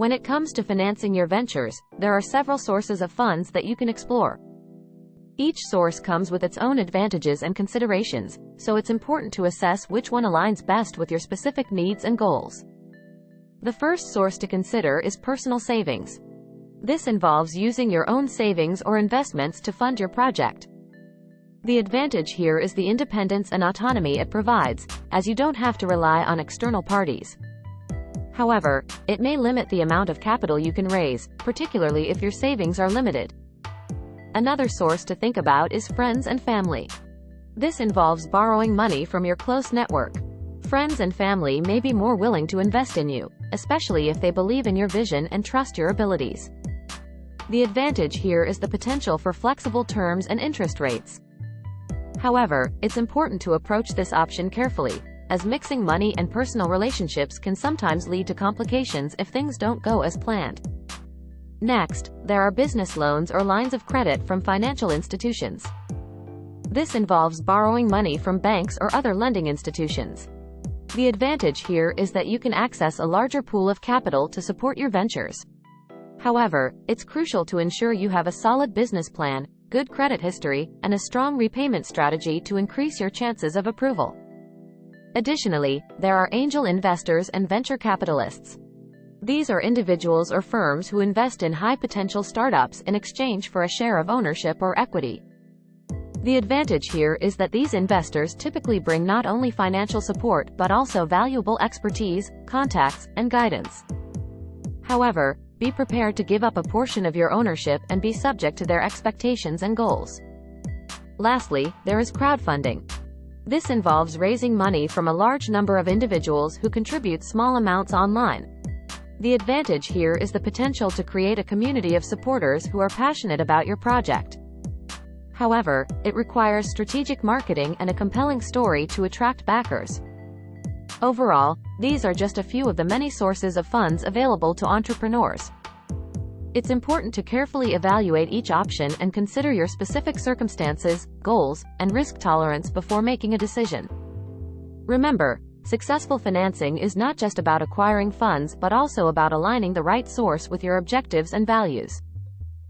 When it comes to financing your ventures, there are several sources of funds that you can explore. Each source comes with its own advantages and considerations, so it's important to assess which one aligns best with your specific needs and goals. The first source to consider is personal savings. This involves using your own savings or investments to fund your project. The advantage here is the independence and autonomy it provides, as you don't have to rely on external parties. However, it may limit the amount of capital you can raise, particularly if your savings are limited. Another source to think about is friends and family. This involves borrowing money from your close network. Friends and family may be more willing to invest in you, especially if they believe in your vision and trust your abilities. The advantage here is the potential for flexible terms and interest rates. However, it's important to approach this option carefully, as mixing money and personal relationships can sometimes lead to complications if things don't go as planned. Next, there are business loans or lines of credit from financial institutions. This involves borrowing money from banks or other lending institutions. The advantage here is that you can access a larger pool of capital to support your ventures. However, it's crucial to ensure you have a solid business plan, good credit history, and a strong repayment strategy to increase your chances of approval. Additionally, there are angel investors and venture capitalists. These are individuals or firms who invest in high-potential startups in exchange for a share of ownership or equity. The advantage here is that these investors typically bring not only financial support but also valuable expertise, contacts, and guidance. However, be prepared to give up a portion of your ownership and be subject to their expectations and goals. Lastly, there is crowdfunding. This involves raising money from a large number of individuals who contribute small amounts online. The advantage here is the potential to create a community of supporters who are passionate about your project. However, it requires strategic marketing and a compelling story to attract backers. Overall, these are just a few of the many sources of funds available to entrepreneurs. It's important to carefully evaluate each option and consider your specific circumstances, goals, and risk tolerance before making a decision. Remember, successful financing is not just about acquiring funds but also about aligning the right source with your objectives and values.